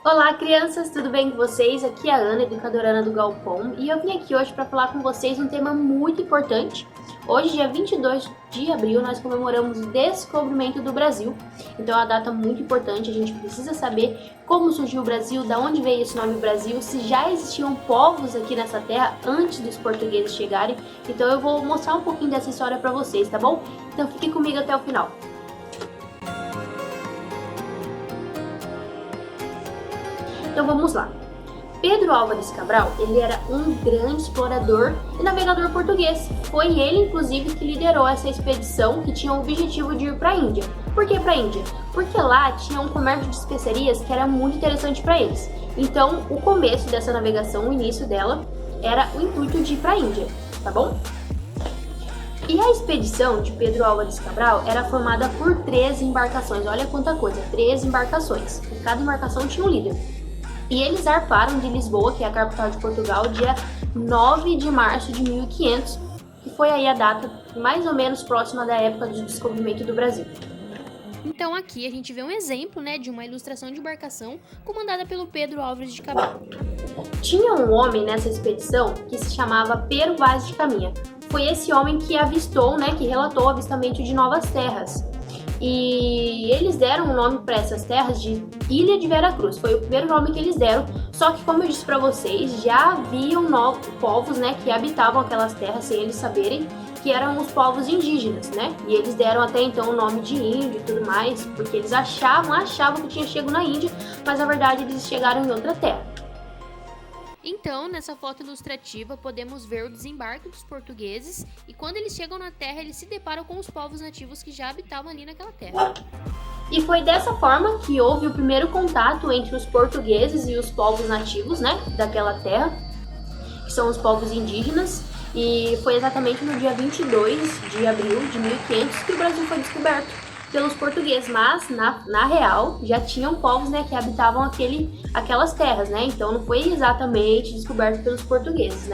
Olá, crianças, tudo bem com vocês? Aqui é a Ana, educadora Ana do Galpão, e eu vim aqui hoje para falar com vocês um tema muito importante. Hoje, dia 22 de abril, nós comemoramos o descobrimento do Brasil. Então é uma data muito importante, a gente precisa saber como surgiu o Brasil, da onde veio esse nome Brasil, se já existiam povos aqui nessa terra antes dos portugueses chegarem. Então eu vou mostrar um pouquinho dessa história para vocês, tá bom? Então fique comigo até o final. Então vamos lá. Pedro Álvares Cabral, ele era um grande explorador e navegador português. Foi ele, inclusive, que liderou essa expedição que tinha o objetivo de ir para a Índia. Por que para a Índia? Porque lá tinha um comércio de especiarias que era muito interessante para eles. Então, o começo dessa navegação, o início dela, era o intuito de ir para a Índia, tá bom? E a expedição de Pedro Álvares Cabral era formada por 13 embarcações. Olha quanta coisa, 13 embarcações. E cada embarcação tinha um líder. E eles zarparam de Lisboa, que é a capital de Portugal, dia 9 de março de 1500, que foi aí a data mais ou menos próxima da época do descobrimento do Brasil. Então aqui a gente vê um exemplo, de uma ilustração de embarcação comandada pelo Pedro Álvares de Cabral. Tinha um homem nessa expedição que se chamava Pero Vaz de Caminha. Foi esse homem que avistou, que relatou o avistamento de novas terras. E eles deram o nome para essas terras de Ilha de Veracruz. Foi o primeiro nome que eles deram. Só que, como eu disse para vocês, já haviam novos povos, que habitavam aquelas terras sem eles saberem, que eram os povos indígenas, E eles deram até então o nome de índio e tudo mais, porque eles achavam que tinha chego na Índia, mas na verdade eles chegaram em outra terra. Então, nessa foto ilustrativa, podemos ver o desembarque dos portugueses e quando eles chegam na terra, eles se deparam com os povos nativos que já habitavam ali naquela terra. E foi dessa forma que houve o primeiro contato entre os portugueses e os povos nativos, daquela terra, que são os povos indígenas, e foi exatamente no dia 22 de abril de 1500 que o Brasil foi descoberto pelos portugueses, mas na real já tinham povos que habitavam aquelas terras, então não foi exatamente descoberto pelos portugueses,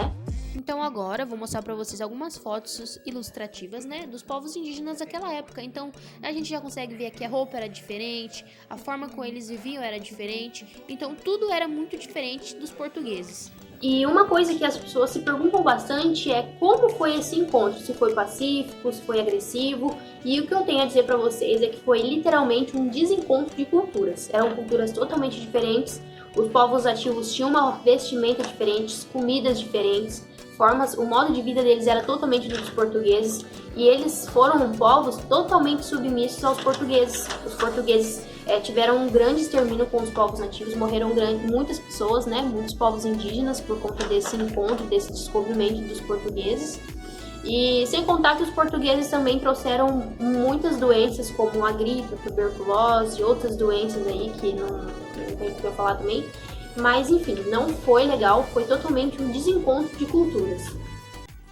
Então agora vou mostrar para vocês algumas fotos ilustrativas, dos povos indígenas daquela época. Então a gente já consegue ver que a roupa era diferente, a forma como eles viviam era diferente, então tudo era muito diferente dos portugueses. E uma coisa que as pessoas se perguntam bastante é como foi esse encontro, se foi pacífico, se foi agressivo, e o que eu tenho a dizer para vocês é que foi literalmente um desencontro de culturas. Eram culturas totalmente diferentes, os povos nativos tinham uma vestimenta diferente, comidas diferentes, o modo de vida deles era totalmente dos portugueses, e eles foram povos totalmente submissos aos portugueses. Os portugueses tiveram um grande extermínio com os povos nativos, morreram muitas pessoas, muitos povos indígenas por conta desse encontro, desse descobrimento dos portugueses. E sem contar que os portugueses também trouxeram muitas doenças como a gripe, a tuberculose e outras doenças aí que não tem que eu falar também. Mas enfim, não foi legal, foi totalmente um desencontro de culturas.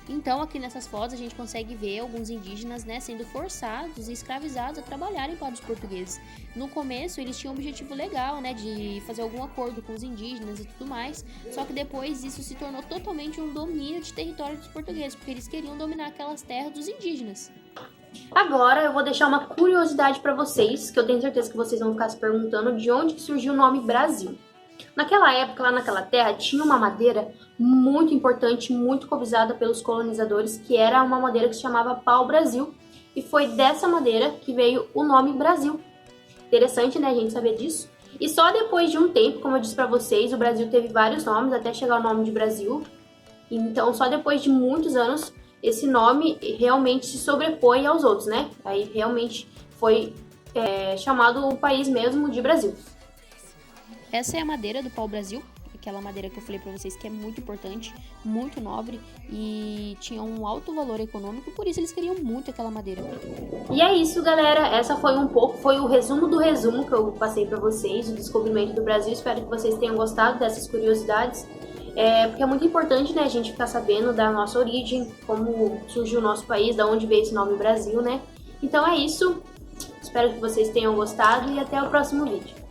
Então aqui nessas fotos a gente consegue ver alguns indígenas sendo forçados e escravizados a trabalharem para os portugueses. No começo eles tinham um objetivo legal, de fazer algum acordo com os indígenas e tudo mais, só que depois isso se tornou totalmente um domínio de território dos portugueses, porque eles queriam dominar aquelas terras dos indígenas. Agora eu vou deixar uma curiosidade para vocês, que eu tenho certeza que vocês vão ficar se perguntando de onde que surgiu o nome Brasil. Naquela época, lá naquela terra, tinha uma madeira muito importante, muito cobiçada pelos colonizadores, que era uma madeira que se chamava pau-brasil, e foi dessa madeira que veio o nome Brasil. Interessante, a gente saber disso. E só depois de um tempo, como eu disse para vocês, o Brasil teve vários nomes até chegar ao nome de Brasil. Então, só depois de muitos anos, esse nome realmente se sobrepõe aos outros, Aí realmente foi chamado o país mesmo de Brasil. Essa é a madeira do pau-brasil, aquela madeira que eu falei pra vocês que é muito importante, muito nobre e tinha um alto valor econômico, por isso eles queriam muito aquela madeira. E é isso, galera, essa foi o resumo do resumo que eu passei pra vocês, o descobrimento do Brasil. Espero que vocês tenham gostado dessas curiosidades, porque é muito importante, a gente ficar sabendo da nossa origem, como surgiu o nosso país, da onde veio esse nome Brasil, Então é isso, espero que vocês tenham gostado e até o próximo vídeo.